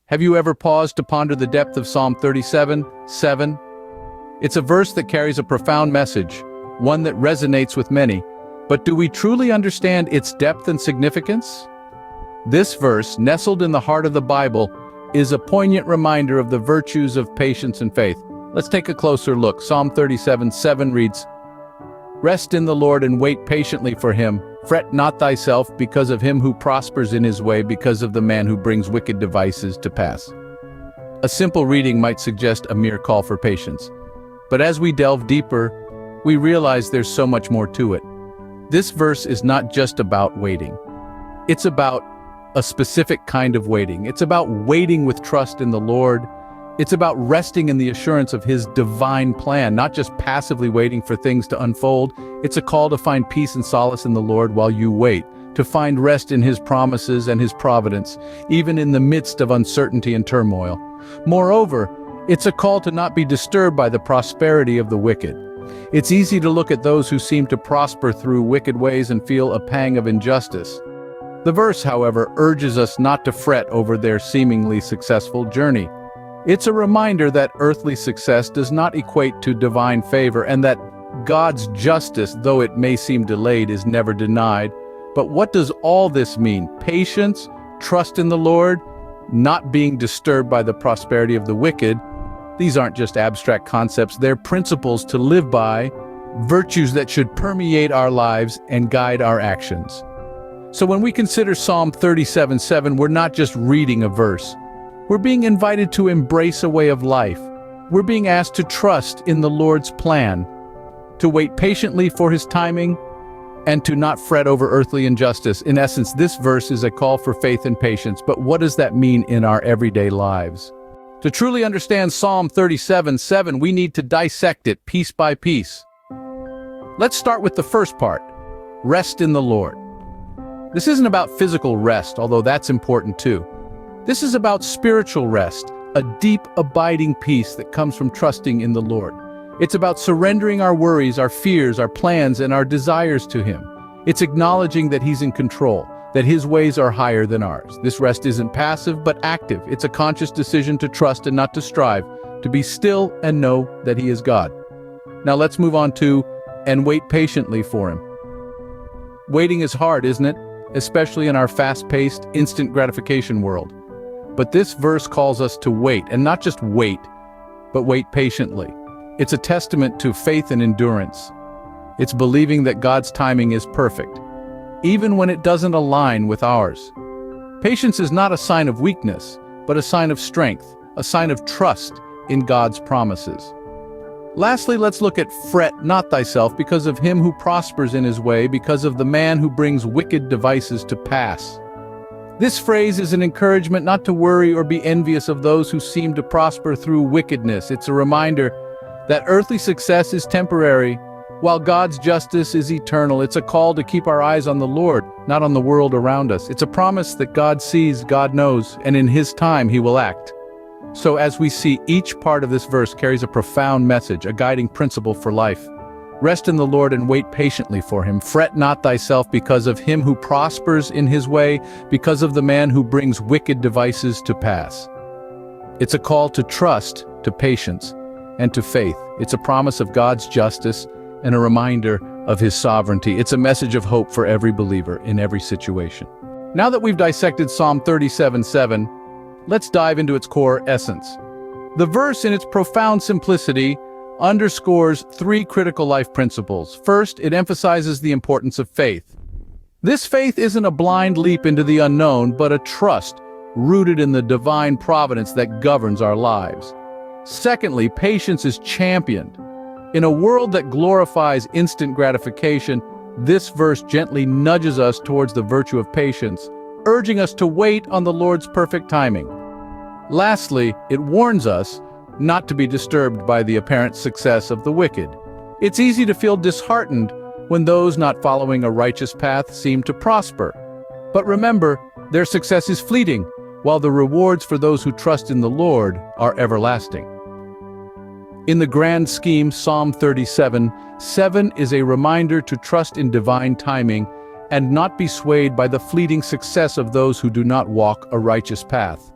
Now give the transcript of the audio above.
Have you ever paused to ponder the depth of Psalm 37:7? It's a verse that carries a profound message, one that resonates with many. But do we truly understand its depth and significance? This verse, nestled in the heart of the Bible, is a poignant reminder of the virtues of patience and faith. Let's take a closer look. Psalm 37:7 reads, "Rest in the Lord and wait patiently for him. Fret not thyself because of him who prospers in his way, because of the man who brings wicked devices to pass." A simple reading might suggest a mere call for patience. But as we delve deeper, we realize there's so much more to it. This verse is not just about waiting. It's about a specific kind of waiting. It's about waiting with trust in the Lord. It's about resting in the assurance of his divine plan, not just passively waiting for things to unfold. It's a call to find peace and solace in the Lord while you wait, to find rest in his promises and his providence, even in the midst of uncertainty and turmoil. Moreover, it's a call to not be disturbed by the prosperity of the wicked. It's easy to look at those who seem to prosper through wicked ways and feel a pang of injustice. The verse, however, urges us not to fret over their seemingly successful journey. It's a reminder that earthly success does not equate to divine favor, and that God's justice, though it may seem delayed, is never denied. But what does all this mean? Patience, trust in the Lord, not being disturbed by the prosperity of the wicked. These aren't just abstract concepts, they're principles to live by, virtues that should permeate our lives and guide our actions. So when we consider Psalm 37:7, we're not just reading a verse. We're being invited to embrace a way of life. We're being asked to trust in the Lord's plan, to wait patiently for his timing, and to not fret over earthly injustice. In essence, this verse is a call for faith and patience, but what does that mean in our everyday lives? To truly understand Psalm 37:7, we need to dissect it piece by piece. Let's start with the first part, rest in the Lord. This isn't about physical rest, although that's important too. This is about spiritual rest, a deep, abiding peace that comes from trusting in the Lord. It's about surrendering our worries, our fears, our plans, and our desires to him. It's acknowledging that he's in control, that his ways are higher than ours. This rest isn't passive, but active. It's a conscious decision to trust and not to strive, to be still and know that he is God. Now let's move on to, and wait patiently for him. Waiting is hard, isn't it? Especially in our fast-paced, instant gratification world. But this verse calls us to wait, and not just wait, but wait patiently. It's a testament to faith and endurance. It's believing that God's timing is perfect, even when it doesn't align with ours. Patience is not a sign of weakness, but a sign of strength, a sign of trust in God's promises. Lastly, let's look at fret not thyself because of him who prospers in his way, because of the man who brings wicked devices to pass. This phrase is an encouragement not to worry or be envious of those who seem to prosper through wickedness. It's a reminder that earthly success is temporary, while God's justice is eternal. It's a call to keep our eyes on the Lord, not on the world around us. It's a promise that God sees, God knows, and in his time he will act. So as we see, each part of this verse carries a profound message, a guiding principle for life. Rest in the Lord and wait patiently for him. Fret not thyself because of him who prospers in his way, because of the man who brings wicked devices to pass. It's a call to trust, to patience, and to faith. It's a promise of God's justice and a reminder of his sovereignty. It's a message of hope for every believer in every situation. Now that we've dissected Psalm 37:7, let's dive into its core essence. The verse, in its profound simplicity, underscores three critical life principles. First, it emphasizes the importance of faith. This faith isn't a blind leap into the unknown, but a trust rooted in the divine providence that governs our lives. Secondly, patience is championed. In a world that glorifies instant gratification, this verse gently nudges us towards the virtue of patience, urging us to wait on the Lord's perfect timing. Lastly, it warns us not to be disturbed by the apparent success of the wicked. It's easy to feel disheartened when those not following a righteous path seem to prosper. But remember, their success is fleeting, while the rewards for those who trust in the Lord are everlasting. In the grand scheme, Psalm 37:7 is a reminder to trust in divine timing and not be swayed by the fleeting success of those who do not walk a righteous path.